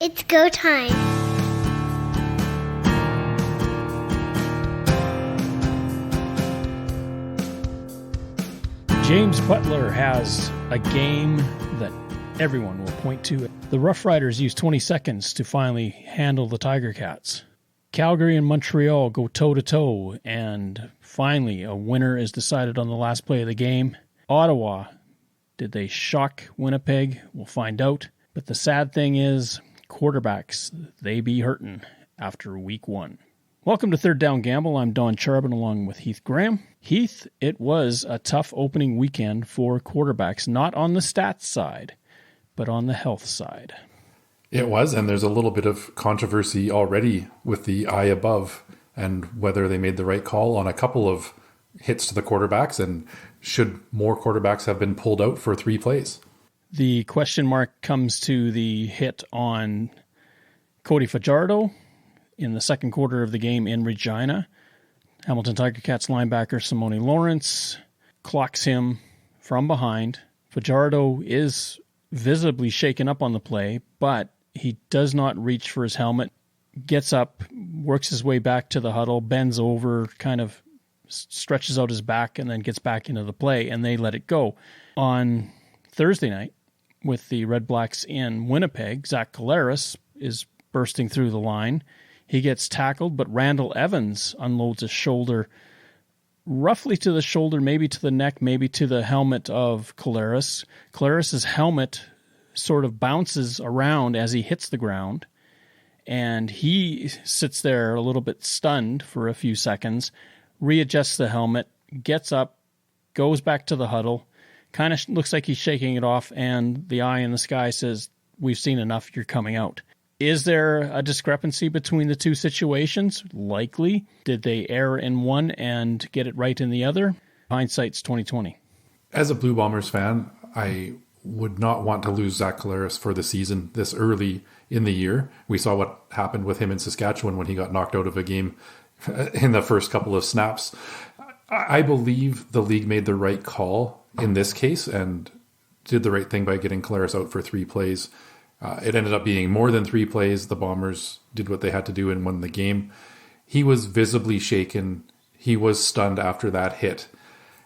It's go time. James Butler has a game that everyone will point to. The Rough Riders use 20 seconds to finally handle the Tiger Cats. Calgary and Montreal go toe-to-toe, and finally a winner is decided on the last play of the game. Ottawa, did they shock Winnipeg? We'll find out. But the sad thing is, quarterbacks, they be hurting after week one. Welcome to Third Down Gamble. I'm Don Charbon along with Heath Graham. Heath, it was a tough opening weekend for quarterbacks, not on the stats side, but on the health side. It was, and there's a little bit of controversy already with the eye above and whether they made the right call on a couple of hits to the quarterbacks, and should more quarterbacks have been pulled out for 3 plays. The question mark comes to the hit on Cody Fajardo in the second quarter of the game in Regina. Hamilton Tiger Cats linebacker Simone Lawrence clocks him from behind. Fajardo is visibly shaken up on the play, but he does not reach for his helmet, gets up, works his way back to the huddle, bends over, kind of stretches out his back, and then gets back into the play, and they let it go. On Thursday night, with the Red Blacks in Winnipeg, Zach Collaros is bursting through the line. He gets tackled, but Randall Evans unloads his shoulder, roughly to the shoulder, maybe to the neck, maybe to the helmet of Collaros. Collaros' helmet sort of bounces around as he hits the ground, and he sits there a little bit stunned for a few seconds, readjusts the helmet, gets up, goes back to the huddle, kind of looks like he's shaking it off, and the eye in the sky says, "We've seen enough, you're coming out." Is there a discrepancy between the two situations? Likely. Did they err in one and get it right in the other? Hindsight's 2020. As a Blue Bombers fan, I would not want to lose Zach Collaros for the season this early in the year. We saw what happened with him in Saskatchewan when he got knocked out of a game in the first couple of snaps. I believe the league made the right call in this case and did the right thing by getting Collaros out for 3 plays. It ended up being more than 3 plays. The Bombers did what they had to do and won the game. He was visibly shaken. He was stunned after that hit.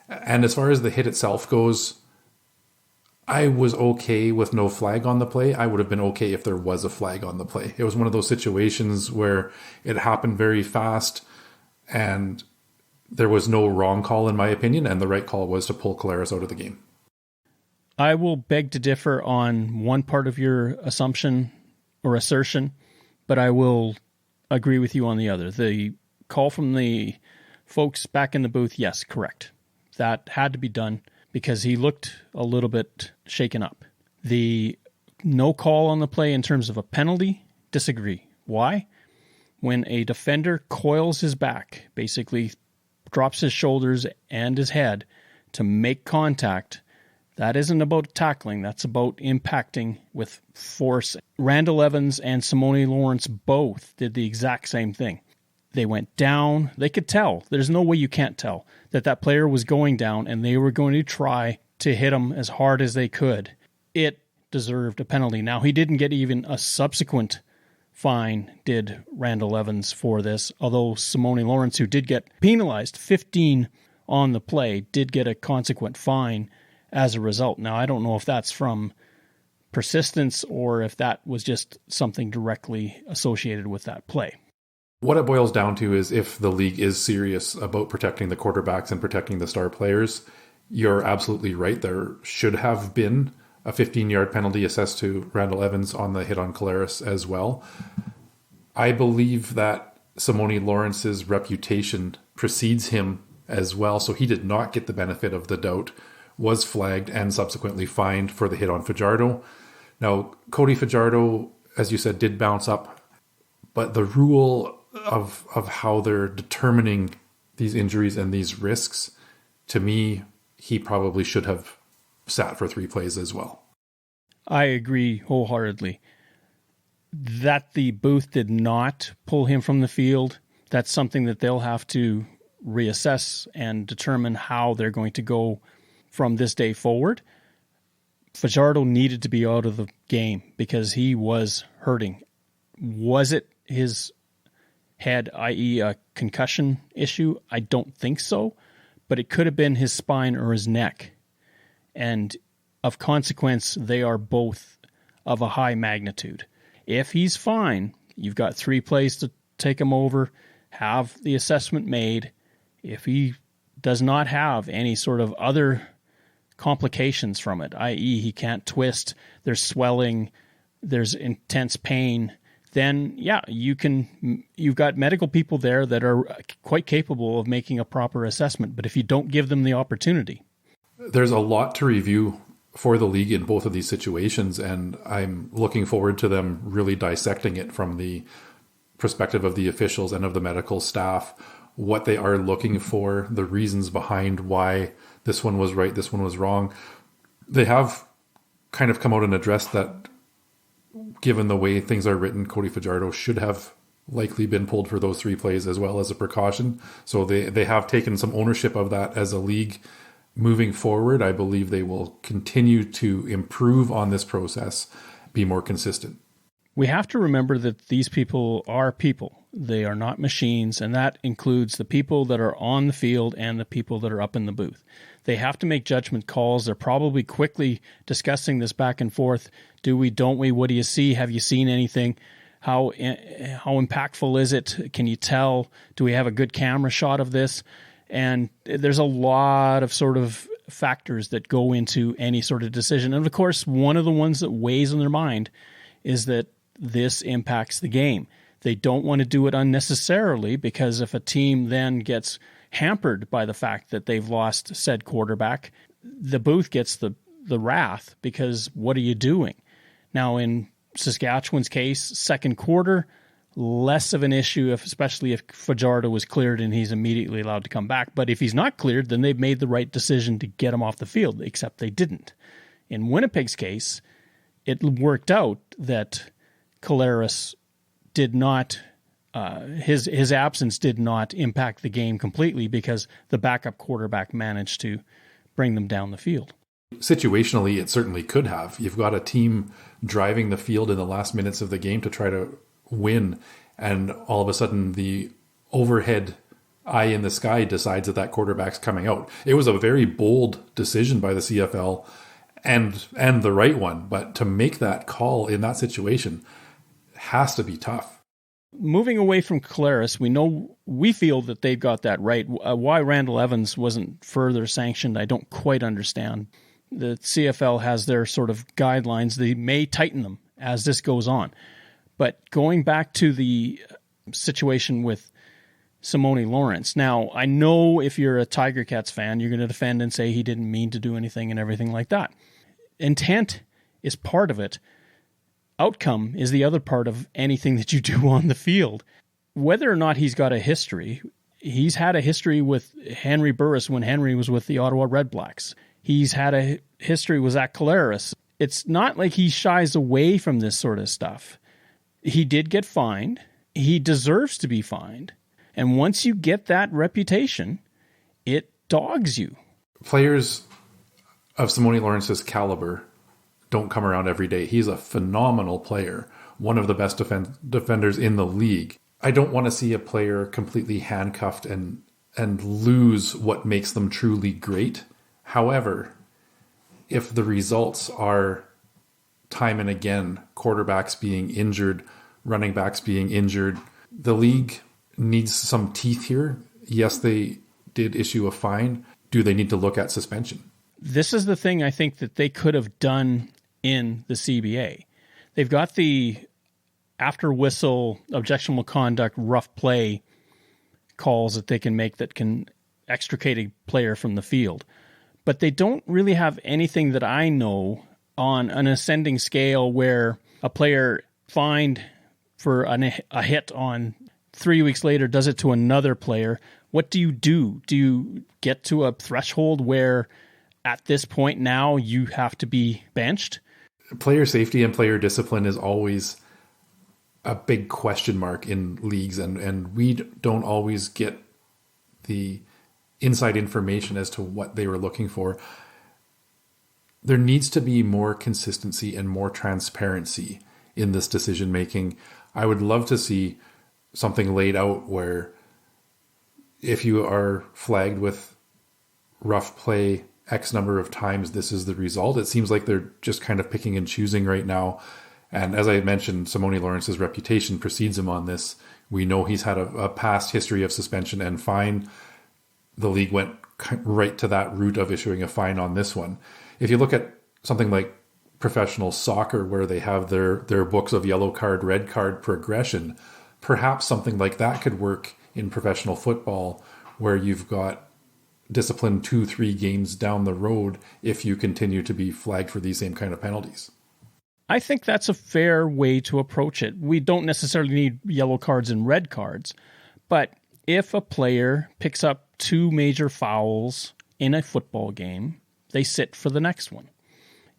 And as far as the hit itself goes, I was okay with no flag on the play. I would have been okay if there was a flag on the play. It was one of those situations where it happened very fast and there was no wrong call in my opinion, and the right call was to pull Collaros out of the game. I will beg to differ on one part of your assumption or assertion, but I will agree with you on the other. The call from the folks back in the booth, yes, correct. That had to be done because he looked a little bit shaken up. The no call on the play in terms of a penalty, disagree. Why? When a defender coils his back, basically drops his shoulders and his head to make contact, that isn't about tackling. That's about impacting with force. Randall Evans and Simone Lawrence both did the exact same thing. They went down. They could tell. There's no way you can't tell that player was going down, and they were going to try to hit him as hard as they could. It deserved a penalty. Now, he didn't get even a subsequent fine, did Randall Evans, for this, although Simone Lawrence, who did get penalized 15 on the play, did get a consequent fine as a result. Now, I don't know if that's from persistence or if that was just something directly associated with that play. What it boils down to is if the league is serious about protecting the quarterbacks and protecting the star players, you're absolutely right. There should have been a 15-yard penalty assessed to Randall Evans on the hit on Collaros as well. I believe that Simone Lawrence's reputation precedes him as well, so he did not get the benefit of the doubt, was flagged and subsequently fined for the hit on Fajardo. Now, Cody Fajardo, as you said, did bounce up, but the rule of how they're determining these injuries and these risks, to me, he probably should have sat for 3 plays as well. I agree wholeheartedly. That the booth did not pull him from the field, that's something that they'll have to reassess and determine how they're going to go from this day forward. Fajardo needed to be out of the game because he was hurting. Was it his head, i.e. a concussion issue? I don't think so, but it could have been his spine or his neck. And of consequence, they are both of a high magnitude. If he's fine, you've got 3 plays to take him over, have the assessment made. If he does not have any sort of other complications from it, i.e. he can't twist, there's swelling, there's intense pain, then yeah, you've got medical people there that are quite capable of making a proper assessment. But if you don't give them the opportunity, there's a lot to review for the league in both of these situations, and I'm looking forward to them really dissecting it from the perspective of the officials and of the medical staff, what they are looking for, the reasons behind why this one was right, this one was wrong. They have kind of come out and addressed that, given the way things are written, Cody Fajardo should have likely been pulled for those 3 plays as well as a precaution. So they have taken some ownership of that as a league. Moving forward, I believe they will continue to improve on this process, be more consistent. We have to remember that these people are people. They are not machines, and that includes the people that are on the field and the people that are up in the booth. They have to make judgment calls. They're probably quickly discussing this back and forth. Do we, don't we? What do you see? Have you seen anything? How impactful is it? Can you tell? Do we have a good camera shot of this? And there's a lot of sort of factors that go into any sort of decision. And of course, one of the ones that weighs on their mind is that this impacts the game. They don't want to do it unnecessarily, because if a team then gets hampered by the fact that they've lost said quarterback, the booth gets the wrath, because what are you doing? Now, in Saskatchewan's case, second quarter, less of an issue, especially if Fajardo was cleared and he's immediately allowed to come back. But if he's not cleared, then they've made the right decision to get him off the field, except they didn't. In Winnipeg's case, it worked out that Collaros did not, his absence did not impact the game completely, because the backup quarterback managed to bring them down the field. Situationally, it certainly could have. You've got a team driving the field in the last minutes of the game to try to win, and all of a sudden the overhead eye in the sky decides that quarterback's coming out. It was a very bold decision by the CFL, and the right one, but to make that call in that situation has to be tough. Moving away from Collaros, we feel that they've got that right. Why Randall Evans wasn't further sanctioned, I don't quite understand. The CFL has their sort of guidelines. They may tighten them as this goes on. But going back to the situation with Simone Lawrence. Now, I know if you're a Tiger Cats fan, you're going to defend and say he didn't mean to do anything and everything like that. Intent is part of it. Outcome is the other part of anything that you do on the field. Whether or not he's got a history, he's had a history with Henry Burris when Henry was with the Ottawa Red Blacks. He's had a history with Zach Collaros. It's not like he shies away from this sort of stuff. He did get fined. He deserves to be fined. And once you get that reputation, it dogs you. Players of Simone Lawrence's caliber don't come around every day. He's a phenomenal player, one of the best defenders in the league. I don't want to see a player completely handcuffed and lose what makes them truly great. However, if the results are time and again quarterbacks being injured, running backs being injured, the league needs some teeth here. Yes, they did issue a fine. Do they need to look at suspension? This is the thing I think that they could have done in the CBA. They've got the after whistle, objectionable conduct, rough play calls that they can make that can extricate a player from the field. But they don't really have anything that I know on an ascending scale where a player fined for a hit on 3 weeks later does it to another player. What do you do? Do you get to a threshold where at this point now you have to be benched? Player safety and player discipline is always a big question mark in leagues, and we don't always get the inside information as to what they were looking for. there needs to be more consistency and more transparency in this decision making. I would love to see something laid out where if you are flagged with rough play X number of times, this is the result. It seems like they're just kind of picking and choosing right now. And as I mentioned, Simone Lawrence's reputation precedes him on this. We know he's had a past history of suspension and fine. The league went right to that route of issuing a fine on this one. If you look at something like professional soccer, where they have their books of yellow card, red card progression, perhaps something like that could work in professional football, where you've got discipline 2-3 games down the road if you continue to be flagged for these same kind of penalties. I think that's a fair way to approach it. We don't necessarily need yellow cards and red cards, but if a player picks up 2 major fouls in a football game, they sit for the next one.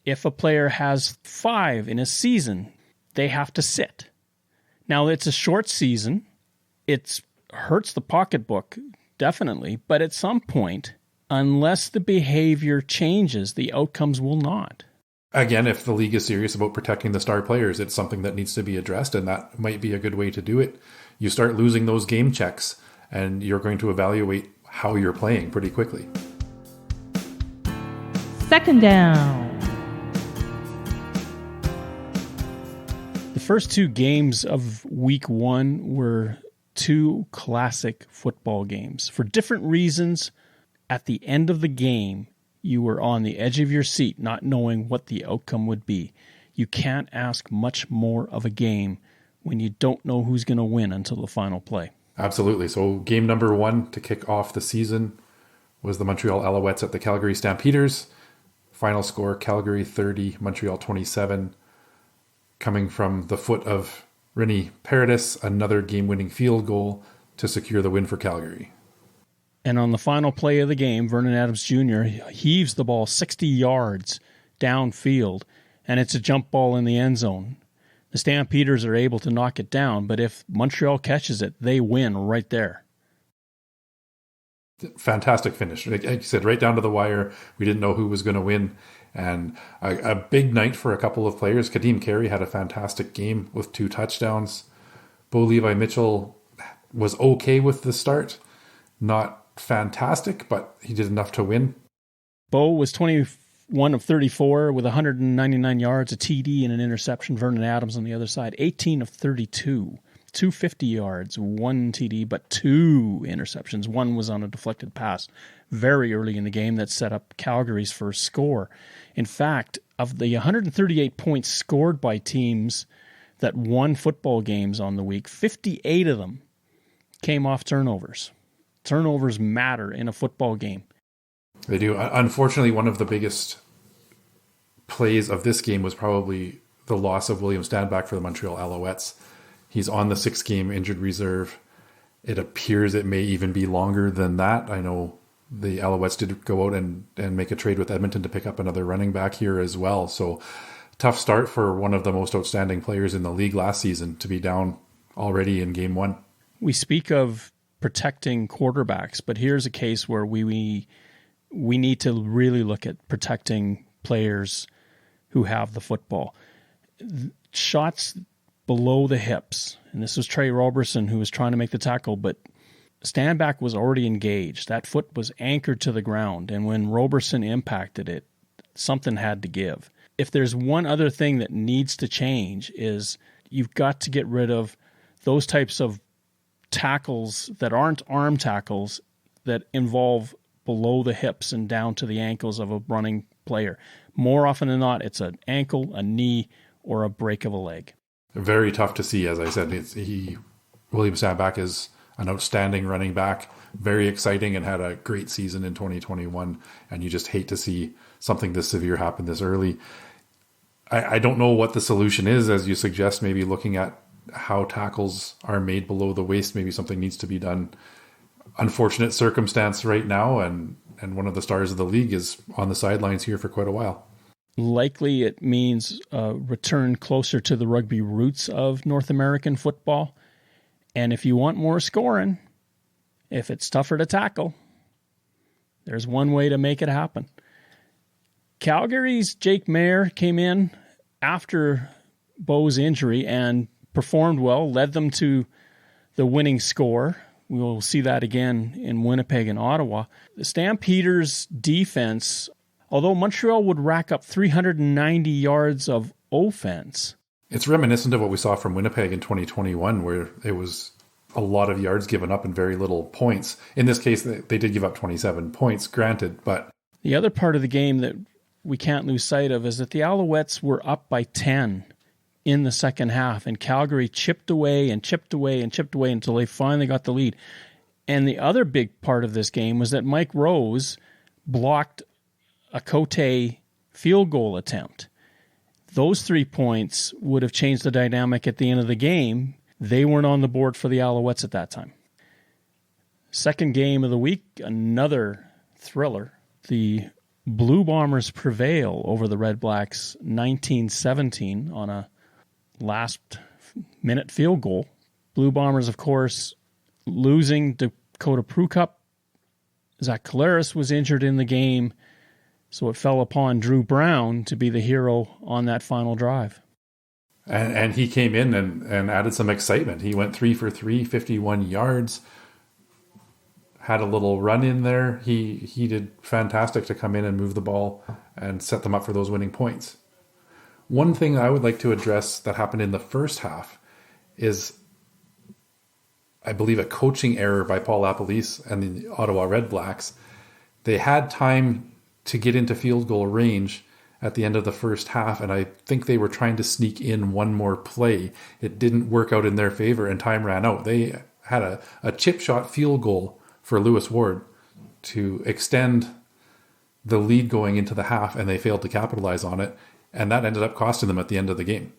If a player has 5 in a season, they have to sit. Now, it's a short season. It hurts the pocketbook, definitely, but at some point, unless the behavior changes, the outcomes will not. Again, if the league is serious about protecting the star players, it's something that needs to be addressed, and that might be a good way to do it. You start losing those game checks, and you're going to evaluate how you're playing pretty quickly. Second down. The first 2 games of week 1 were 2 classic football games. For different reasons, at the end of the game, you were on the edge of your seat, not knowing what the outcome would be. You can't ask much more of a game when you don't know who's going to win until the final play. Absolutely. So game number 1 to kick off the season was the Montreal Alouettes at the Calgary Stampeders. Final score, Calgary 30, Montreal 27. Coming from the foot of Rene Paredes, another game-winning field goal to secure the win for Calgary. And on the final play of the game, Vernon Adams Jr. heaves the ball 60 yards downfield, and it's a jump ball in the end zone. The Stampeders are able to knock it down, but if Montreal catches it, they win right there. Fantastic finish. Like you said, right down to the wire. We didn't know who was going to win. And a big night for a couple of players. Kadeem Carey had a fantastic game with 2 touchdowns. Bo Levi Mitchell was okay with the start. Not fantastic, but he did enough to win. Bo was 21 of 34 with 199 yards, a TD and an interception. Vernon Adams on the other side, 18 of 32, 250 yards, 1 TD, but 2 interceptions. 1 was on a deflected pass very early in the game that set up Calgary's first score. In fact, of the 138 points scored by teams that won football games on the week, 58 of them came off turnovers. Turnovers matter in a football game. They do. Unfortunately, one of the biggest plays of this game was probably the loss of William Stanback for the Montreal Alouettes. He's on the 6-game injured reserve. It appears it may even be longer than that. I know the Alouettes did go out and make a trade with Edmonton to pick up another running back here as well. So tough start for one of the most outstanding players in the league last season to be down already in game 1. We speak of protecting quarterbacks, but here's a case where we need to really look at protecting players who have the football. Shots below the hips, and this was Trey Roberson who was trying to make the tackle, but Stanback was already engaged. That foot was anchored to the ground, and when Roberson impacted it, something had to give. If there's one other thing that needs to change is you've got to get rid of those types of tackles that aren't arm tackles that involve below the hips and down to the ankles of a running player. More often than not, it's an ankle, a knee, or a break of a leg. Very tough to see, as I said. William Stanback is an outstanding running back, very exciting, and had a great season in 2021. And you just hate to see something this severe happen this early. I don't know what the solution is, as you suggest, maybe looking at how tackles are made below the waist. Maybe something needs to be done. Unfortunate circumstance right now, and one of the stars of the league is on the sidelines here for quite a while. Likely it means a return closer to the rugby roots of North American football. And if you want more scoring, if it's tougher to tackle, there's one way to make it happen. Calgary's Jake Mayer came in after Bo's injury and performed well, led them to the winning score. We will see that again in Winnipeg and Ottawa. The Stampeders' defense, although Montreal would rack up 390 yards of offense. It's reminiscent of what we saw from Winnipeg in 2021, where it was a lot of yards given up and very little points. In this case, they did give up 27 points, granted, but... The other part of the game that we can't lose sight of is that the Alouettes were up by 10 in the second half, and Calgary chipped away and chipped away and chipped away until they finally got the lead. And the other big part of this game was that Mike Rose blocked a Cote field goal attempt. Those 3 points would have changed the dynamic at the end of the game. They weren't on the board for the Alouettes at that time. Second game of the week, another thriller. The Blue Bombers prevail over the Red Blacks 19-17 on a last-minute field goal. Blue Bombers, of course, losing Dakota Prukop. Zach Collaros was injured in the game, so it fell upon Drew Brown to be the hero on that final drive. And he came in and added some excitement. He went 3 for 3, 51 yards, had a little run in there. He did fantastic to come in and move the ball and set them up for those winning points. One thing I would like to address that happened in the first half is, I believe, a coaching error by Paul LaPolice and the Ottawa Red Blacks. They had time to get into field goal range at the end of the first half, and I think they were trying to sneak in one more play. It didn't work out in their favor, and time ran out. They had a chip shot field goal for Lewis Ward to extend the lead going into the half, and they failed to capitalize on it, and that ended up costing them at the end of the game.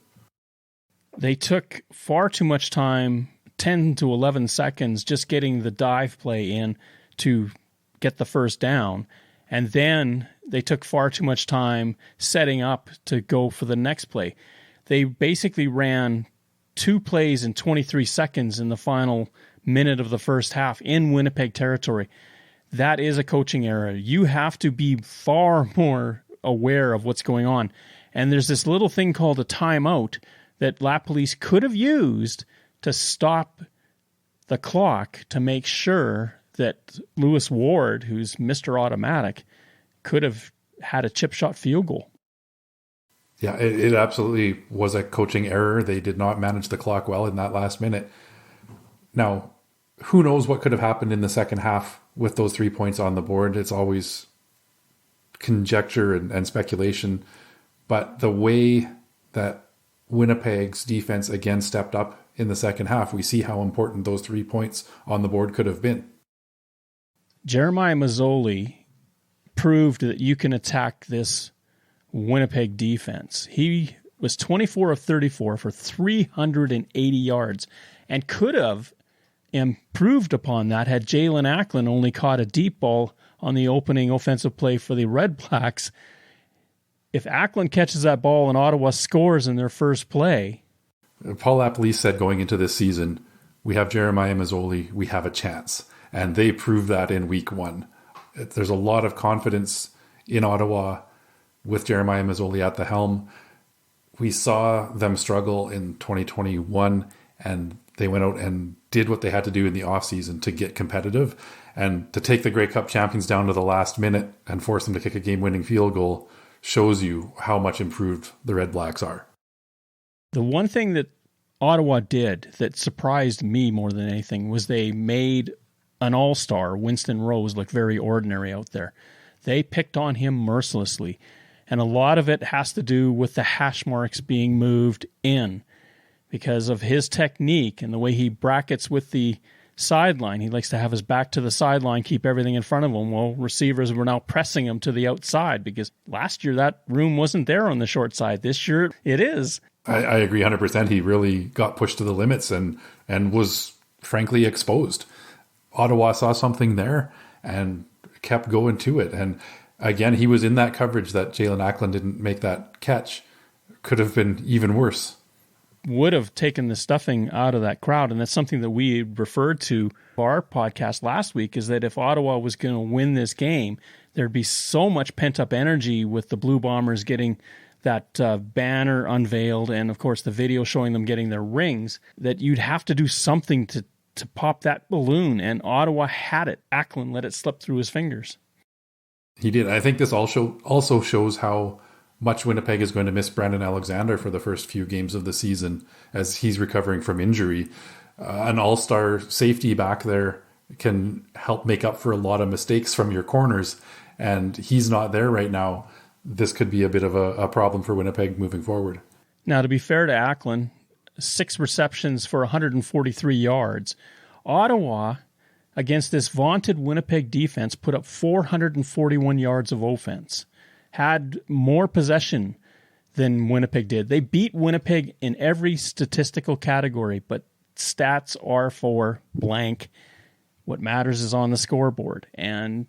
They took far too much time, 10 to 11 seconds, just getting the dive play in to get the first down. And then they took far too much time setting up to go for the next play. They basically ran 2 plays in 23 seconds in the final minute of the first half in Winnipeg territory. That is a coaching error. You have to be far more aware of what's going on. And there's this little thing called a timeout that LaPolice could have used to stop the clock to make sure that Lewis Ward, who's Mr. Automatic, could have had a chip shot field goal. Yeah, it absolutely was a coaching error. They did not manage the clock well in that last minute. Now, who knows what could have happened in the second half with those 3 points on the board. It's always conjecture and speculation. But the way that Winnipeg's defense again stepped up in the second half, we see how important those 3 points on the board could have been. Jeremiah Mazzoli proved that you can attack this Winnipeg defense. He was 24 of 34 for 380 yards and could have improved upon that had Jalen Acklin only caught a deep ball on the opening offensive play for the Red Blacks. If Acklin catches that ball and Ottawa scores in their first play... Paul LaPolice said going into this season, we have Jeremiah Mazzoli, we have a chance. And they proved that in week 1. There's a lot of confidence in Ottawa with Jeremiah Mazzoli at the helm. We saw them struggle in 2021, and they went out and did what they had to do in the offseason to get competitive. And to take the Grey Cup champions down to the last minute and force them to kick a game-winning field goal shows you how much improved the Red Blacks are. The one thing that Ottawa did that surprised me more than anything was they made an all-star, Winston Rose, look very ordinary out there. They picked on him mercilessly. And a lot of it has to do with the hash marks being moved in because of his technique and the way he brackets with the sideline. He likes to have his back to the sideline, keep everything in front of him. Well, receivers were now pressing him to the outside because last year that room wasn't there on the short side. This year it is. I agree 100%. He really got pushed to the limits and was frankly exposed. Ottawa saw something there and kept going to it. And again, he was in that coverage that Jalen Acklin didn't make that catch. Could have been even worse. Would have taken the stuffing out of that crowd. And that's something that we referred to our podcast last week, is that if Ottawa was going to win this game, There'd be so much pent-up energy with the Blue Bombers getting that banner unveiled and, of course, the video showing them getting their rings, that you'd have to do something to pop that balloon, and Ottawa had it. Acklin let it slip through his fingers. He did. I think this also shows how much Winnipeg is going to miss Brandon Alexander for the first few games of the season as he's recovering from injury. An all-star safety back there can help make up for a lot of mistakes from your corners, and he's not there right now. This could be a bit of a problem for Winnipeg moving forward. Now, to be fair to Acklin, 6 receptions for 143 yards. Ottawa, against this vaunted Winnipeg defense, put up 441 yards of offense, had more possession than Winnipeg did. They beat Winnipeg in every statistical category, but stats are for blank. What matters is on the scoreboard, and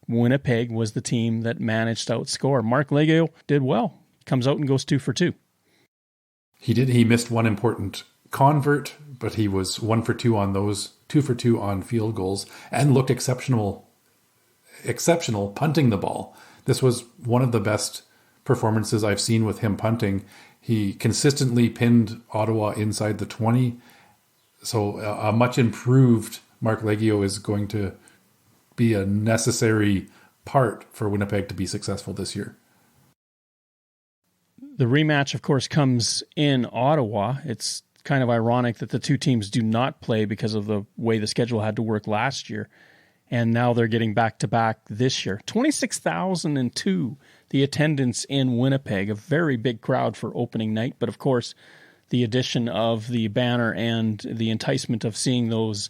Winnipeg was the team that managed to outscore. Mark Legault did well. Comes out and goes 2 for 2. He did. He missed one important convert, but he was 1 for 2 on those, 2 for 2 on field goals, and looked exceptional punting the ball. This was one of the best performances I've seen with him punting. He consistently pinned Ottawa inside the 20. So a much improved Mark Legault is going to be a necessary part for Winnipeg to be successful this year. The rematch, of course, comes in Ottawa. It's kind of ironic that the two teams do not play because of the way the schedule had to work last year. And now they're getting back-to-back this year. 26,002, the attendance in Winnipeg, a very big crowd for opening night. But, of course, the addition of the banner and the enticement of seeing those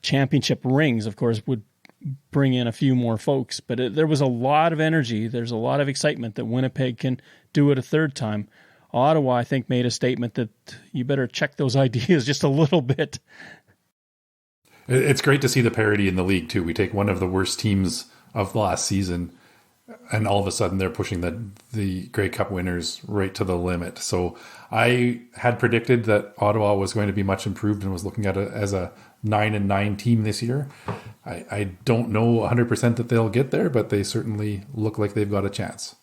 championship rings, of course, would bring in a few more folks. But there was a lot of energy. There's a lot of excitement that Winnipeg can do it a third time. Ottawa, I think, made a statement that you better check those ideas just a little bit. It's great to see the parity in the league, too. We take one of the worst teams of last season, and all of a sudden they're pushing the Grey Cup winners right to the limit. So I had predicted that Ottawa was going to be much improved and was looking at it as a 9-9 team this year. I don't know 100% that they'll get there, but they certainly look like they've got a chance.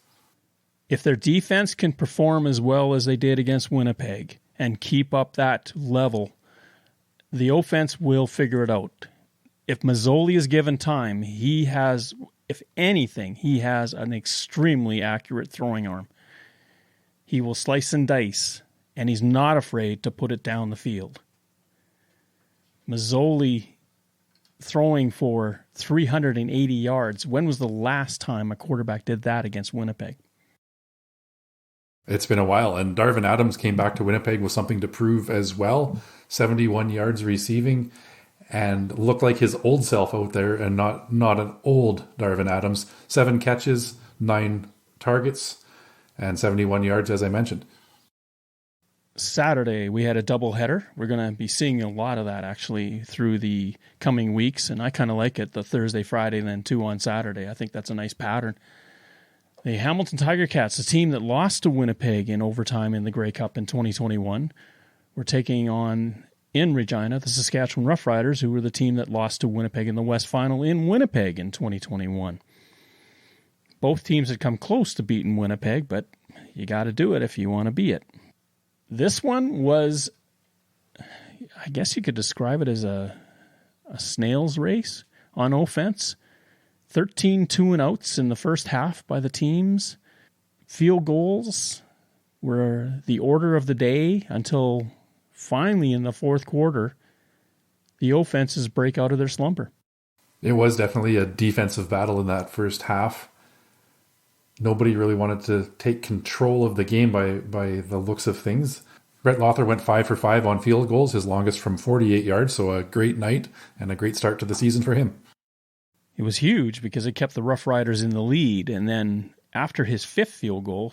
If their defense can perform as well as they did against Winnipeg and keep up that level, the offense will figure it out. If Mazzoli is given time, he has, if anything, he has an extremely accurate throwing arm. He will slice and dice, and he's not afraid to put it down the field. Mazzoli throwing for 380 yards. When was the last time a quarterback did that against Winnipeg? It's been a while, and Darvin Adams came back to Winnipeg with something to prove as well. 71 yards receiving, and looked like his old self out there, and not an old Darvin Adams. 7 catches, 9 targets, and 71 yards, as I mentioned. Saturday, we had a doubleheader. We're going to be seeing a lot of that, actually, through the coming weeks, and I kind of like it, the Thursday, Friday, and then 2 on Saturday. I think that's a nice pattern. The Hamilton Tiger Cats, a team that lost to Winnipeg in overtime in the Grey Cup in 2021, were taking on, in Regina, the Saskatchewan Roughriders, who were the team that lost to Winnipeg in the West Final in Winnipeg in 2021. Both teams had come close to beating Winnipeg, but you got to do it if you want to be it. This one was, I guess you could describe it as a snail's race on offense. 13 2-and-outs in the first half by the teams. Field goals were the order of the day until finally in the fourth quarter, the offenses break out of their slumber. It was definitely a defensive battle in that first half. Nobody really wanted to take control of the game by the looks of things. Brett Lothar went 5 for 5 on field goals, his longest from 48 yards, so a great night and a great start to the season for him. It was huge because it kept the Rough Riders in the lead, and then after his 5th field goal,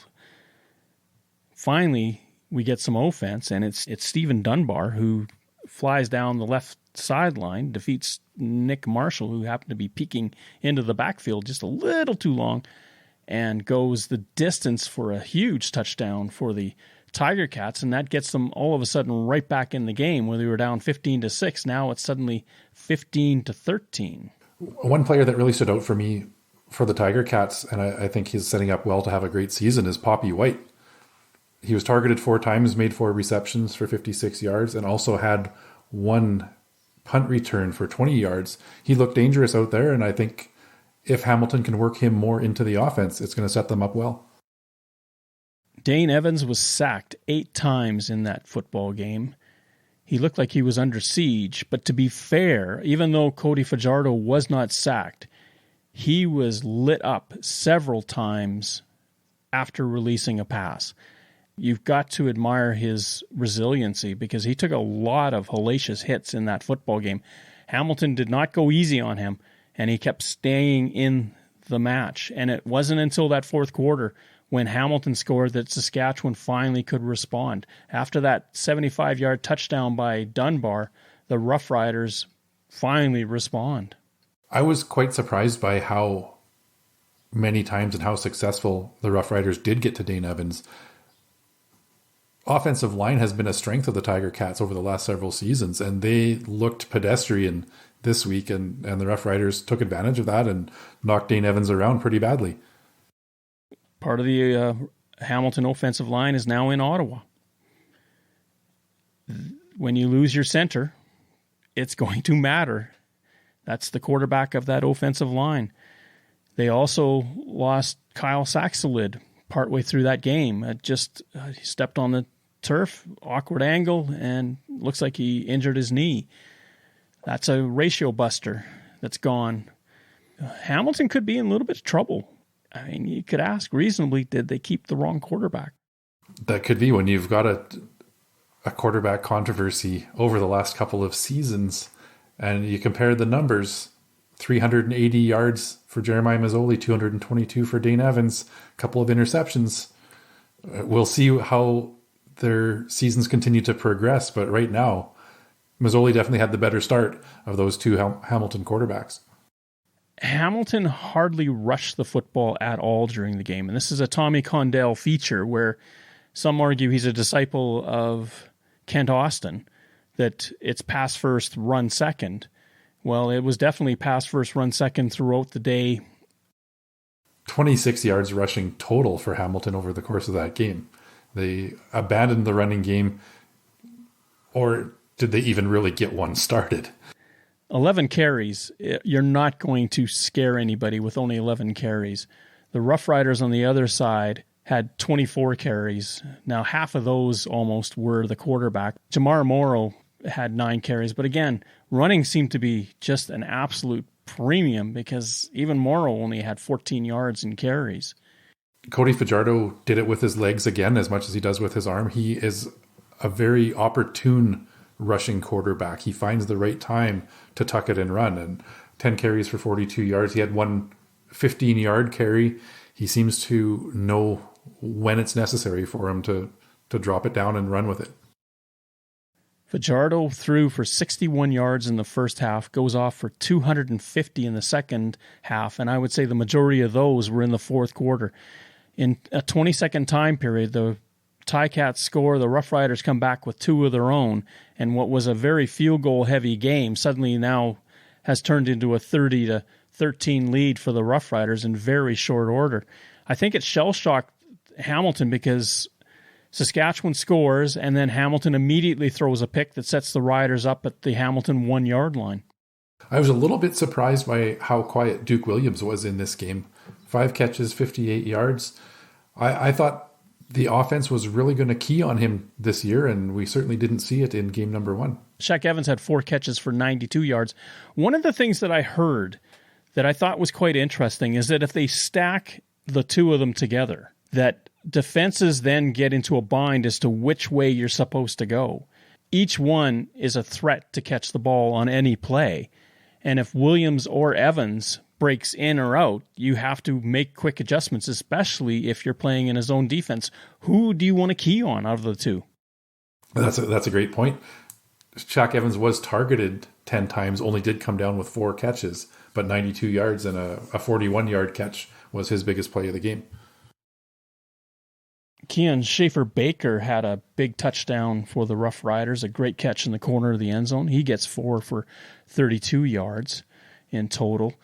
finally we get some offense, and it's Stephen Dunbar who flies down the left sideline, defeats Nick Marshall, who happened to be peeking into the backfield just a little too long, and goes the distance for a huge touchdown for the Tiger Cats, and that gets them all of a sudden right back in the game where they were down 15-6. Now it's suddenly 15-13. One player that really stood out for me for the Tiger Cats, and I think he's setting up well to have a great season, is Poppy White. He was targeted 4 times, made 4 receptions for 56 yards, and also had 1 punt return for 20 yards. He looked dangerous out there, and I think if Hamilton can work him more into the offense, it's going to set them up well. Dane Evans was sacked 8 times in that football game. He looked like he was under siege, but to be fair, even though Cody Fajardo was not sacked, he was lit up several times after releasing a pass. You've got to admire his resiliency because he took a lot of hellacious hits in that football game. Hamilton did not go easy on him, and he kept staying in the match. And it wasn't until that fourth quarter when Hamilton scored that Saskatchewan finally could respond. After that 75-yard touchdown by Dunbar, the Rough Riders finally respond. I was quite surprised by how many times and how successful the Rough Riders did get to Dane Evans. Offensive line has been a strength of the Tiger Cats over the last several seasons, and they looked pedestrian this week, and the Rough Riders took advantage of that and knocked Dane Evans around pretty badly. Part of the Hamilton offensive line is now in Ottawa. When you lose your center, it's going to matter. That's the quarterback of that offensive line. They also lost Kyle Saxelid partway through that game. He stepped on the turf, awkward angle, and looks like he injured his knee. That's a ratio buster that's gone. Hamilton could be in a little bit of trouble. I mean, you could ask reasonably, did they keep the wrong quarterback? That could be when you've got a quarterback controversy over the last couple of seasons, and you compare the numbers, 380 yards for Jeremiah Mazzoli, 222 for Dane Evans, a couple of interceptions. We'll see how their seasons continue to progress, but right now, Mazzoli definitely had the better start of those two Hamilton quarterbacks. Hamilton hardly rushed the football at all during the game, and this is a Tommy Condell feature where some argue he's a disciple of Kent Austin, that it's pass first, run second. Well, it was definitely pass first, run second throughout the day. 26 yards rushing total for Hamilton over the course of that game. They abandoned the running game, or did they even really get one started? 11 carries. You're not going to scare anybody with only 11 carries. The Rough Riders on the other side had 24 carries. Now, half of those almost were the quarterback. Jamar Morrow had 9 carries. But again, running seemed to be just an absolute premium because even Morrow only had 14 yards in carries. Cody Fajardo did it with his legs again as much as he does with his arm. He is a very opportune rushing quarterback. He finds the right time to tuck it and run. And 10 carries for 42 yards. He had one 15-yard carry. He seems to know when it's necessary for him to drop it down and run with it. Fajardo threw for 61 yards in the first half, goes off for 250 in the second half, and I would say the majority of those were in the fourth quarter. In a 20-second time period, the Ticats score, the Rough Riders come back with 2 of their own, and what was a very field goal heavy game suddenly now has turned into a 30-13 lead for the Rough Riders in very short order. I think it shell-shocked Hamilton because Saskatchewan scores, and then Hamilton immediately throws a pick that sets the Riders up at the Hamilton 1-yard line. I was a little bit surprised by how quiet Duke Williams was in this game. 5 catches, 58 yards. I thought the offense was really going to key on him this year, and we certainly didn't see it in game number 1. Shaq Evans had 4 catches for 92 yards. One of the things that I heard that I thought was quite interesting is that if they stack the 2 of them together, that defenses then get into a bind as to which way you're supposed to go. Each one is a threat to catch the ball on any play. And if Williams or Evans breaks in or out, you have to make quick adjustments, especially if you're playing in a zone defense. Who do you want to key on out of the 2? That's a great point. Shaq Evans was targeted 10 times, only did come down with 4 catches, but 92 yards and a 41-yard catch was his biggest play of the game. Keon Schaefer-Baker had a big touchdown for the Rough Riders, a great catch in the corner of the end zone. He gets 4 for 32 yards in total.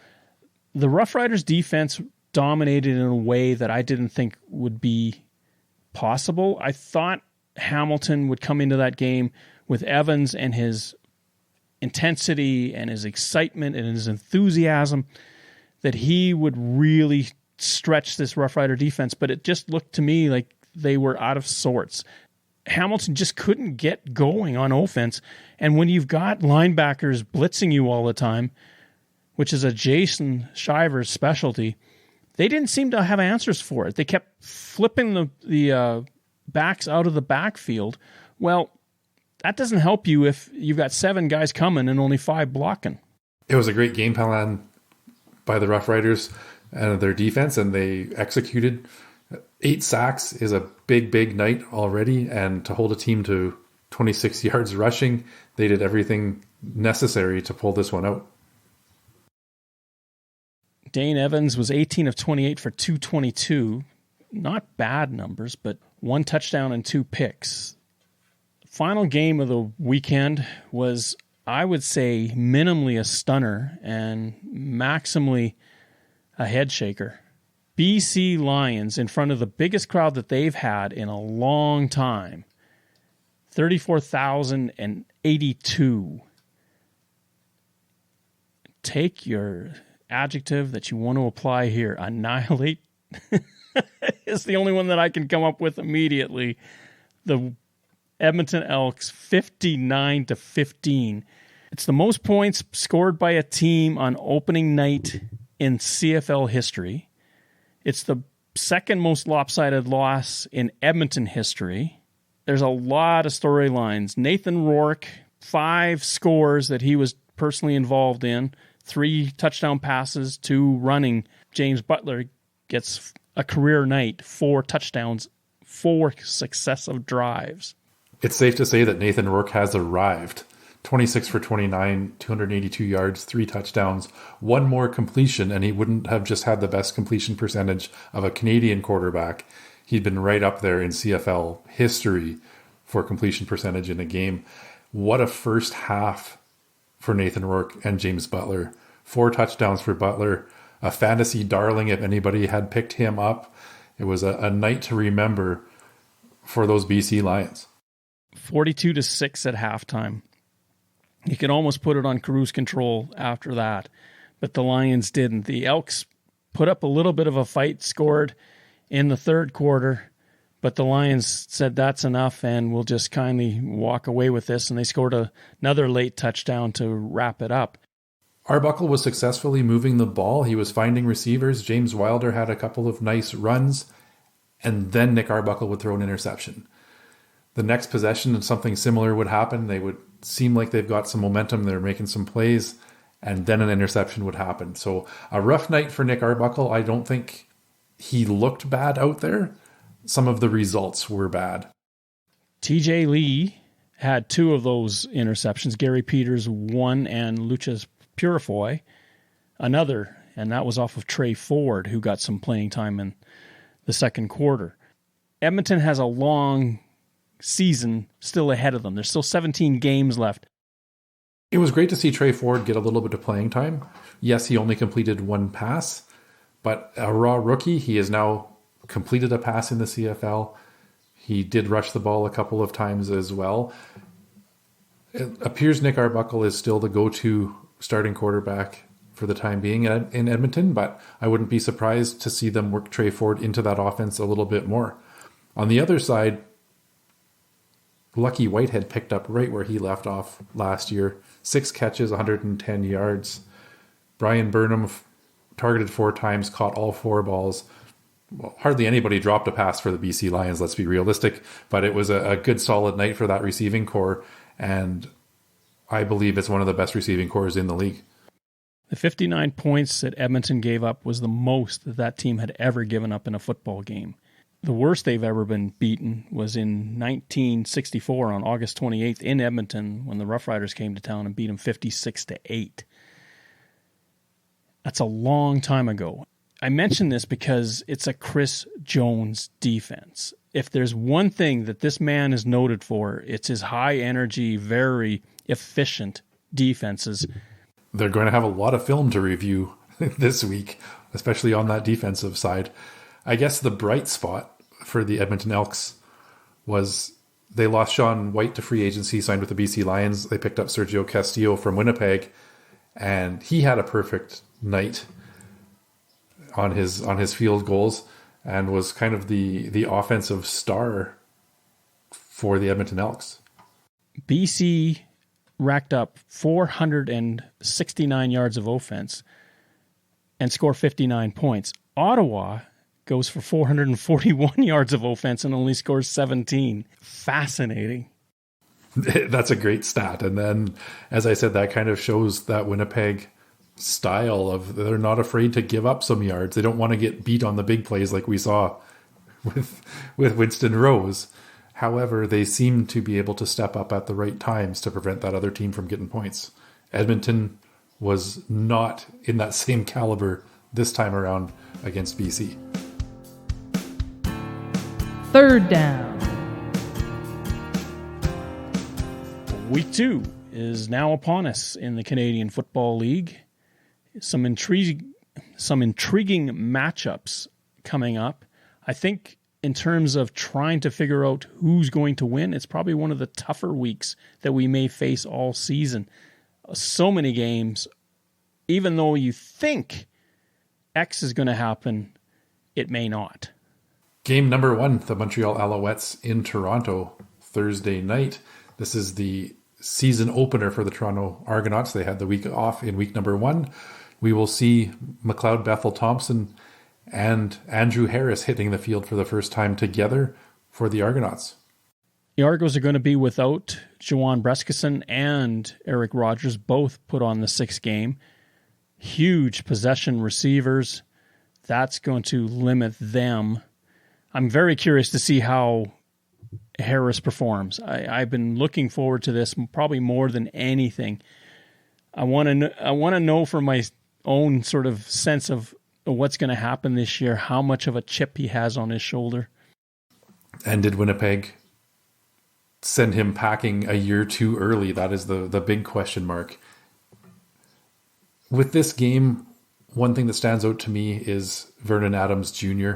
The Rough Riders defense dominated in a way that I didn't think would be possible. I thought Hamilton would come into that game with Evans and his intensity and his excitement and his enthusiasm, that he would really stretch this Rough Rider defense, but it just looked to me like they were out of sorts. Hamilton just couldn't get going on offense, and when you've got linebackers blitzing you all the time, which is a Jason Shiver's specialty, they didn't seem to have answers for it. They kept flipping the backs out of the backfield. Well, that doesn't help you if you've got 7 guys coming and only 5 blocking. It was a great game plan by the Rough Riders and their defense, and they executed. 8 sacks is a big night already, and to hold a team to 26 yards rushing, they did everything necessary to pull this one out. Dane Evans was 18 of 28 for 222. Not bad numbers, but 1 touchdown and 2 picks. Final game of the weekend was, I would say, minimally a stunner and maximally a head shaker. BC Lions in front of the biggest crowd that they've had in a long time. 34,082. Take your adjective that you want to apply here. Annihilate is the only one that I can come up with immediately. The Edmonton Elks 59-15. It's the most points scored by a team on opening night in CFL history. It's the second most lopsided loss in Edmonton history. There's a lot of storylines. Nathan Rourke, 5 scores that he was personally involved in, 3 touchdown passes, 2 running. James Butler gets a career night, 4 touchdowns, 4 successive drives. It's safe to say that Nathan Rourke has arrived. 26 for 29, 282 yards, 3 touchdowns, 1 more completion, and he wouldn't have just had the best completion percentage of a Canadian quarterback. He'd been right up there in CFL history for completion percentage in a game. What a first half for Nathan Rourke and James Butler. 4 touchdowns for Butler, a fantasy darling if anybody had picked him up. It was a night to remember for those BC Lions. 42-6 at halftime. You could almost put it on cruise control after that, but the Lions didn't. The Elks put up a little bit of a fight, scored in the third quarter, but the Lions said that's enough and we'll just kindly walk away with this, and they scored another late touchdown to wrap it up. Arbuckle was successfully moving the ball. He was finding receivers. James Wilder had a couple of nice runs, and then Nick Arbuckle would throw an interception. The next possession, something similar would happen. They would seem like they've got some momentum. They're making some plays, and then an interception would happen. So a rough night for Nick Arbuckle. I don't think he looked bad out there. Some of the results were bad. TJ Lee had 2 of those interceptions. Gary Peters 1 and Lucius Purifoy another, and that was off of Trey Ford, who got some playing time in the second quarter. Edmonton has a long season still ahead of them. There's still 17 games left. It was great to see Trey Ford get a little bit of playing time. Yes, he only completed 1 pass, but a raw rookie, he has now completed a pass in the CFL. He did rush the ball a couple of times as well. It appears Nick Arbuckle is still the go-to starting quarterback for the time being in Edmonton, but I wouldn't be surprised to see them work Trey Ford into that offense a little bit more. On the other side, Lucky Whitehead picked up right where he left off last year. 6 catches, 110 yards. Brian Burnham targeted 4 times, caught all 4 balls. Well, hardly anybody dropped a pass for the BC Lions, let's be realistic. But it was a good solid night for that receiving core. And I believe it's one of the best receiving cores in the league. The 59 points that Edmonton gave up was the most that team had ever given up in a football game. The worst they've ever been beaten was in 1964 on August 28th in Edmonton when the Rough Riders came to town and beat them 56-8. That's a long time ago. I mention this because it's a Chris Jones defense. If there's one thing that this man is noted for, it's his high energy, very efficient defenses. They're going to have a lot of film to review this week, especially on that defensive side. I guess the bright spot for the Edmonton Elks was they lost Sean White to free agency, signed with the BC Lions. They picked up Sergio Castillo from Winnipeg, and he had a perfect night on his field goals and was kind of the offensive star for the Edmonton Elks. BC racked up 469 yards of offense and scored 59 points. Ottawa goes for 441 yards of offense and only scores 17. Fascinating. That's a great stat. And then, as I said, that kind of shows that Winnipeg style of they're not afraid to give up some yards. They don't want to get beat on the big plays like we saw with Winston Rose. However, they seem to be able to step up at the right times to prevent that other team from getting points. Edmonton was not in that same caliber this time around against BC. Third down. Week 2 is now upon us in the Canadian Football League. Some intriguing matchups coming up. I think in terms of trying to figure out who's going to win, it's probably one of the tougher weeks that we may face all season. So many games, even though you think X is going to happen, it may not. Game number 1, the Montreal Alouettes in Toronto, Thursday night. This is the season opener for the Toronto Argonauts. They had the week off in week number 1. We will see McLeod Bethel-Thompson and Andrew Harris hitting the field for the first time together for the Argonauts. The Argos are going to be without Juwan Breskison and Eric Rogers, both put on the 6th game. Huge possession receivers. That's going to limit them. I'm very curious to see how Harris performs. I've been looking forward to this probably more than anything. I want to know from my own sort of sense of what's going to happen this year, how much of a chip he has on his shoulder. And did Winnipeg send him packing a year too early? That is the big question mark. With this game, one thing that stands out to me is Vernon Adams Jr.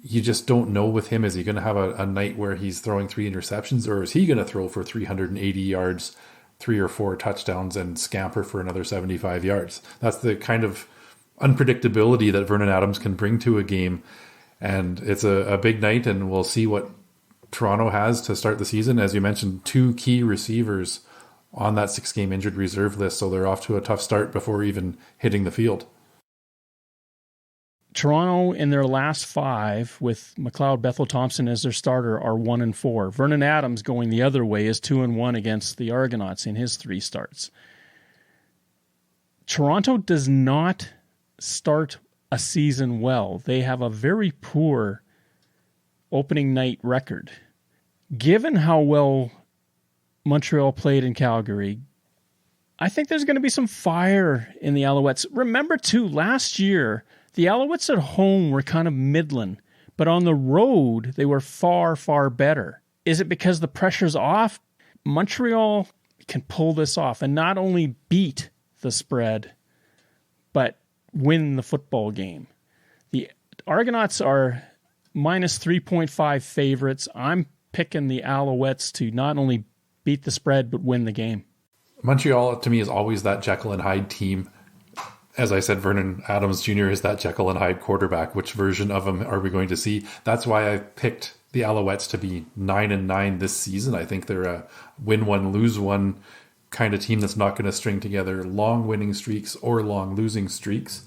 You just don't know with him. Is he going to have a night where he's throwing 3 interceptions, or is he going to throw for 380 yards, 3 or 4 touchdowns, and scamper for another 75 yards? That's the kind of unpredictability that Vernon Adams can bring to a game. And it's a big night, and we'll see what Toronto has to start the season. As you mentioned, 2 key receivers on that 6-game injured reserve list, so they're off to a tough start before even hitting the field. Toronto, in their last 5, with McLeod Bethel-Thompson as their starter, are 1-4. Vernon Adams, going the other way, is 2-1 against the Argonauts in his 3 starts. Toronto does not start a season well. They have a very poor opening night record. Given how well Montreal played in Calgary, I think there's going to be some fire in the Alouettes. Remember, too, last year, the Alouettes at home were kind of middling, but on the road, they were far, far better. Is it because the pressure's off? Montreal can pull this off and not only beat the spread, but win the football game. The Argonauts are minus 3.5 favorites. I'm picking the Alouettes to not only beat the spread, but win the game. Montreal, to me, is always that Jekyll and Hyde team. As I said, Vernon Adams Jr. is that Jekyll and Hyde quarterback. Which version of him are we going to see? That's why I picked the Alouettes to be 9-9 this season. I think they're a win one, lose one kind of team that's not going to string together long winning streaks or long losing streaks.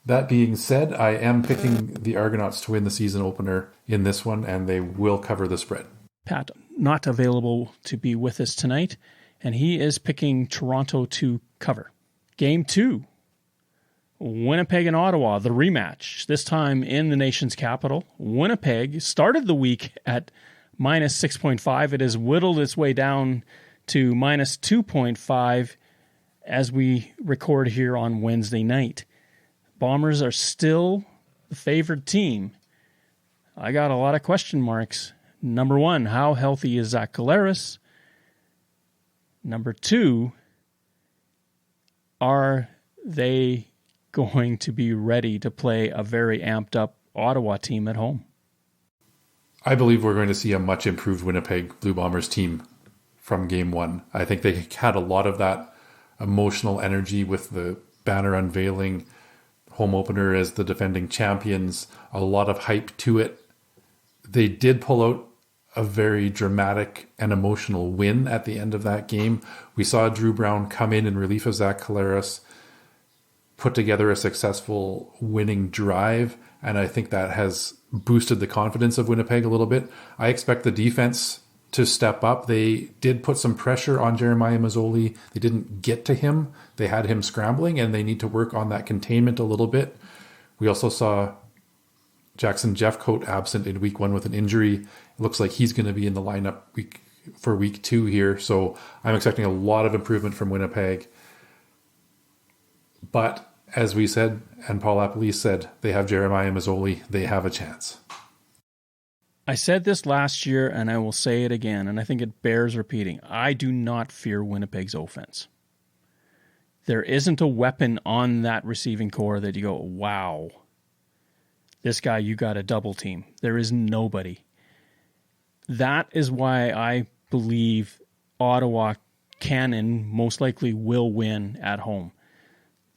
That being said, I am picking the Argonauts to win the season opener in this one, and they will cover the spread. Pat, not available to be with us tonight, and he is picking Toronto to cover. Game 2. Winnipeg and Ottawa, the rematch, this time in the nation's capital. Winnipeg started the week at minus 6.5. It has whittled its way down to minus 2.5 as we record here on Wednesday night. Bombers are still the favored team. I got a lot of question marks. Number 1, how healthy is Zach Collaros? Number 2, are they going to be ready to play a very amped up Ottawa team at home. I believe we're going to see a much improved Winnipeg Blue Bombers team from game one. I think they had a lot of that emotional energy with the banner unveiling, home opener as the defending champions, a lot of hype to it. They did pull out a very dramatic and emotional win at the end of that game. We saw Drew Brown come in relief of Zach Collaros, put together a successful winning drive, and I think that has boosted the confidence of Winnipeg a little bit. I expect the defense to step up. They did put some pressure on Jeremiah Mazzoli. They didn't get to him. They had him scrambling, and they need to work on that containment a little bit. We also saw Jackson Jeffcoat absent in week one with an injury. It looks like he's going to be in the lineup for week two here. So I'm expecting a lot of improvement from Winnipeg. But as we said, and Paul Appolise said, they have Jeremiah Mazzoli. They have a chance. I said this last year, and I will say it again, and I think it bears repeating. I do not fear Winnipeg's offense. There isn't a weapon on that receiving core that you go, wow, this guy, you got a double team. There is nobody. That is why I believe Ottawa can and most likely will win at home.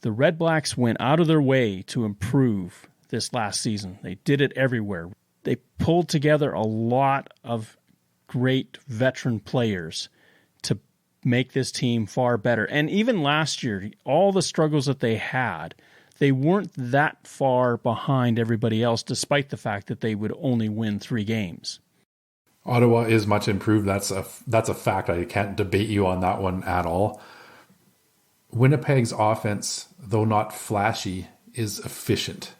The Red Blacks went out of their way to improve this last season. They did it everywhere. They pulled together a lot of great veteran players to make this team far better. And even last year, all the struggles that they had, they weren't that far behind everybody else, despite the fact that they would only win 3 games. Ottawa is much improved. That's a fact. I can't debate you on that one at all. Winnipeg's offense, though not flashy, is efficient.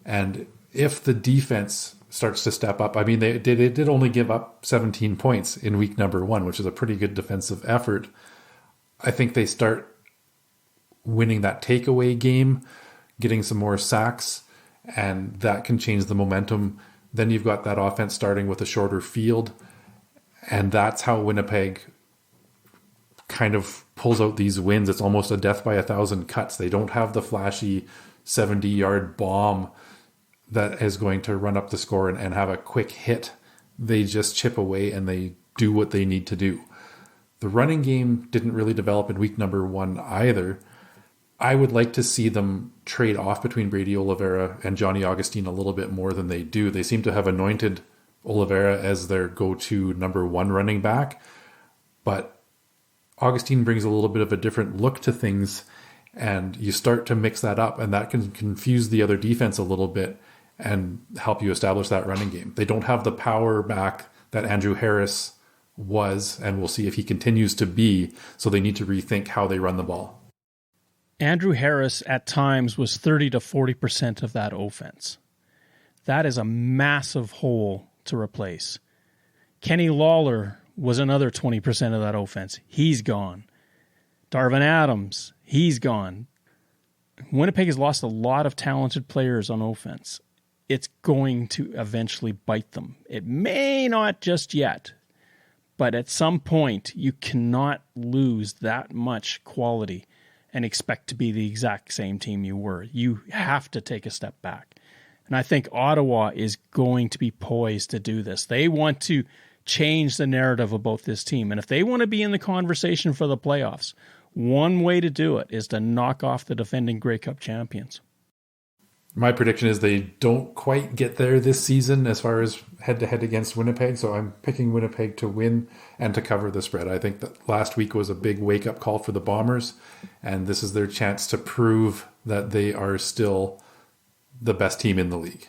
And if the defense starts to step up, I mean, they did only give up 17 points in week number 1, which is a pretty good defensive effort. I think they start winning that takeaway game, getting some more sacks, and that can change the momentum. Then you've got that offense starting with a shorter field, and that's how Winnipeg kind of pulls out these wins. It's almost a death by 1,000 cuts. They don't have the flashy 70-yard bomb that is going to run up the score and have a quick hit. They just chip away and they do what they need to do. The running game didn't really develop in week number 1 either. I would like to see them trade off between Brady Oliveira and Johnny Augustine a little bit more than they do. They seem to have anointed Oliveira as their go-to number 1 running back, but Augustine brings a little bit of a different look to things, and you start to mix that up, and that can confuse the other defense a little bit and help you establish that running game. They don't have the power back that Andrew Harris was, and we'll see if he continues to be, so they need to rethink how they run the ball. Andrew Harris at times was 30 to 40% of that offense. That is a massive hole to replace. Kenny Lawler was another 20% of that offense. He's gone. Darvin Adams, he's gone. Winnipeg has lost a lot of talented players on offense. It's going to eventually bite them. It may not just yet, but at some point you cannot lose that much quality and expect to be the exact same team you were. You have to take a step back. And I think Ottawa is going to be poised to do this. They want to change the narrative about this team. And if they want to be in the conversation for the playoffs, one way to do it is to knock off the defending Grey Cup champions. My prediction is they don't quite get there this season as far as head-to-head against Winnipeg, so I'm picking Winnipeg to win and to cover the spread. I think that last week was a big wake-up call for the Bombers, and this is their chance to prove that they are still the best team in the league.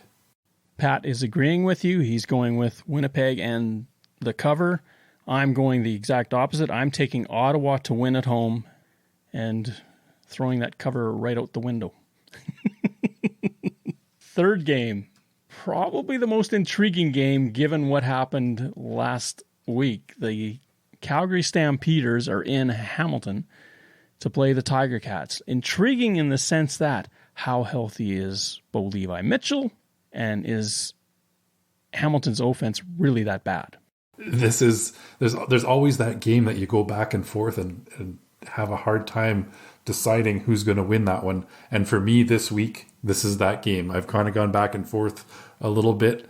Pat is agreeing with you. He's going with Winnipeg and the cover. I'm going the exact opposite. I'm taking Ottawa to win at home and throwing that cover right out the window. Third game, probably the most intriguing game given what happened last week. The Calgary Stampeders are in Hamilton to play the Tiger Cats. Intriguing in the sense that how healthy is Bo Levi Mitchell, and is Hamilton's offense really that bad? There's always that game that you go back and forth, and have a hard time deciding who's going to win that one. And for me this week, this is that game. I've kind of gone back and forth a little bit.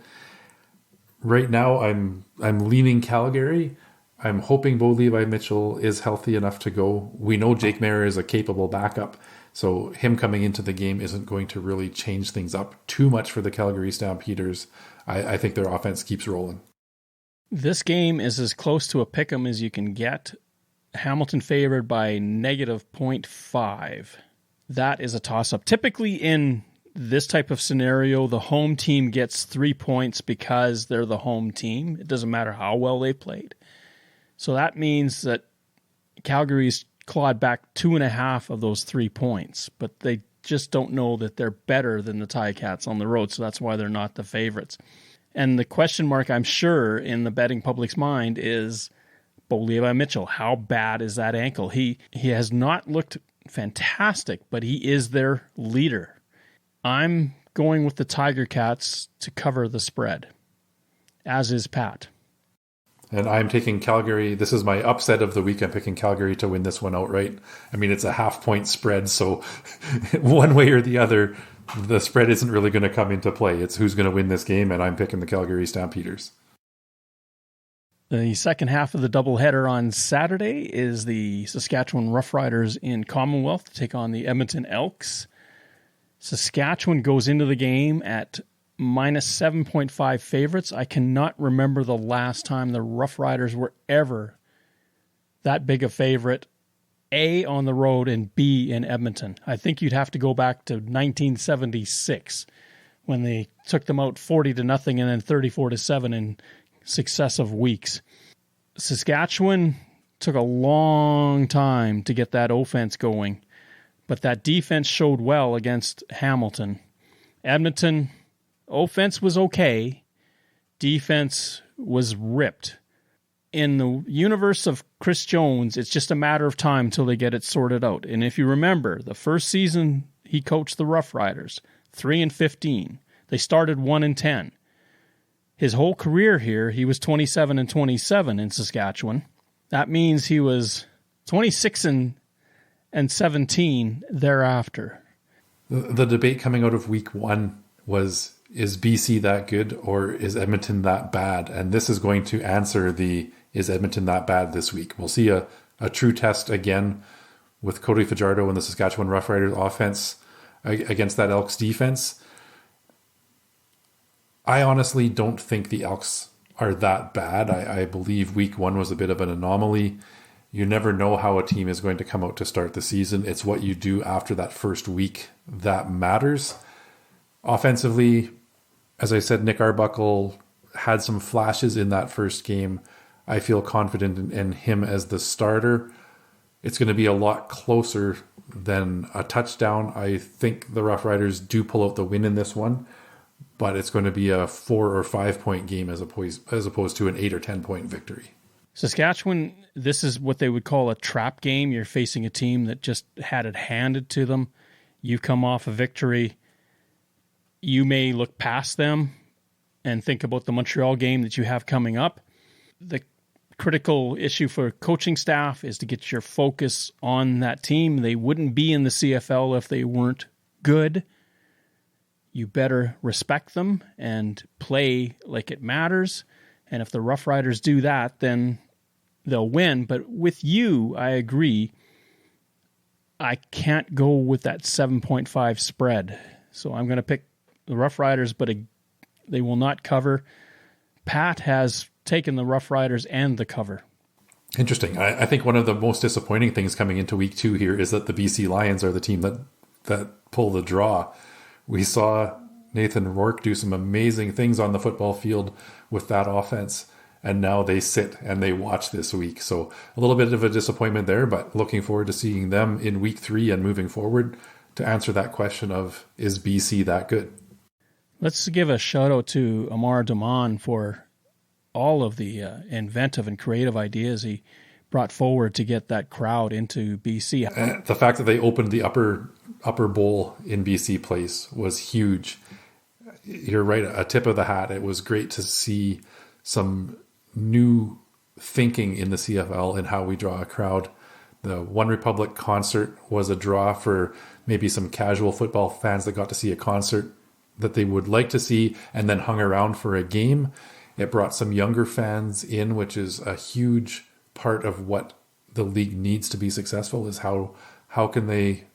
Right now, I'm leaning Calgary. I'm hoping Bo Levi Mitchell is healthy enough to go. We know Jake Maier is a capable backup, so him coming into the game isn't going to really change things up too much for the Calgary Stampeders. I think their offense keeps rolling. This game is as close to a pick'em as you can get. Hamilton favored by -0.5. That is a toss-up. Typically in this type of scenario, the home team gets 3 points because they're the home team. It doesn't matter how well they played. So that means that Calgary's clawed back 2.5 of those 3 points, but they just don't know that they're better than the Ticats on the road, so that's why they're not the favorites. And the question mark, I'm sure, in the betting public's mind is Bo Levi Mitchell. How bad is that ankle? He has not looked fantastic, but he is their leader. I'm going with the Tiger Cats to cover the spread, as is Pat. And I'm taking Calgary. This is my upset of the week. I'm picking Calgary to win this one outright. I mean, it's a 0.5-point spread, so one way or the other, the spread isn't really going to come into play. It's who's going to win this game, and I'm picking the Calgary Stampeders. The second half of the doubleheader on Saturday is the Saskatchewan Roughriders in Commonwealth to take on the Edmonton Elks. Saskatchewan goes into the game at -7.5 favorites. I cannot remember the last time the Roughriders were ever that big a favorite, A, on the road, and B, in Edmonton. I think you'd have to go back to 1976 when they took them out 40-0 and then 34-7 in successive weeks. Saskatchewan took a long time to get that offense going, but that defense showed well against Hamilton. Edmonton, offense was okay. Defense was ripped. In the universe of Chris Jones, it's just a matter of time until they get it sorted out. And if you remember, the first season he coached the Rough Riders, 3-15. They started 1-10. His whole career here, he was 27-27 in Saskatchewan. That means he was 26-17 thereafter. The debate coming out of week one was, is BC that good or is Edmonton that bad? And this is going to answer the, is Edmonton that bad this week? We'll see a true test again with Cody Fajardo and the Saskatchewan Roughriders offense against that Elks defense. I honestly don't think the Elks are that bad. I believe week one was a bit of an anomaly. You never know how a team is going to come out to start the season. It's what you do after that first week that matters. Offensively, as I said, Nick Arbuckle had some flashes in that first game. I feel confident in him as the starter. It's going to be a lot closer than a touchdown. I think the Rough Riders do pull out the win in this one, but it's going to be a 4 or 5 point game as opposed to an 8 or 10 point victory. Saskatchewan, this is what they would call a trap game. You're facing a team that just had it handed to them. You come off a victory. You may look past them and think about the Montreal game that you have coming up. The critical issue for coaching staff is to get your focus on that team. They wouldn't be in the CFL if they weren't good. You better respect them and play like it matters. And if the Rough Riders do that, then they'll win. But with you, I agree. I can't go with that 7.5 spread. So I'm going to pick the Rough Riders, but they will not cover. Pat has taken the Rough Riders and the cover. Interesting. I think one of the most disappointing things coming into week two here is that the BC Lions are the team that pull the draw. We saw Nathan Rourke do some amazing things on the football field with that offense, and now they sit and they watch this week. So a little bit of a disappointment there, but looking forward to seeing them in week 3 and moving forward to answer that question of, is BC that good? Let's give a shout out to Amar Daman for all of the inventive and creative ideas he brought forward to get that crowd into BC. The fact that they opened the upper bowl in BC Place was huge. You're right, a tip of the hat. It was great to see some new thinking in the CFL and how we draw a crowd. The One Republic concert was a draw for maybe some casual football fans that got to see a concert that they would like to see and then hung around for a game. It brought some younger fans in, which is a huge part of what the league needs to be successful, is how can they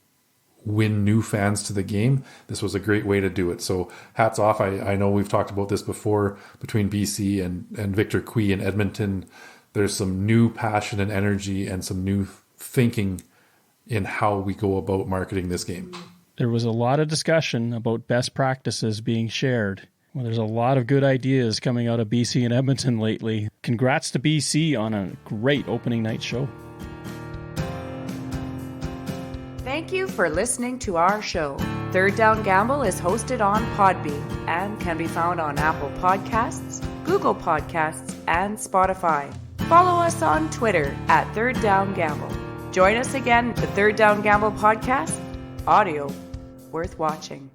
win new fans to the game. This was a great way to do it. So hats off. I know we've talked about this before between BC and Victor Cui in Edmonton. There's some new passion and energy and some new thinking in how we go about marketing this game. There was a lot of discussion about best practices being shared. Well, there's a lot of good ideas coming out of BC and Edmonton lately. Congrats to BC on a great opening night show. Thank you for listening to our show. Third Down Gamble is hosted on Podbean and can be found on Apple Podcasts, Google Podcasts, and Spotify. Follow us on Twitter at Third Down Gamble. Join us again, the Third Down Gamble podcast, audio worth watching.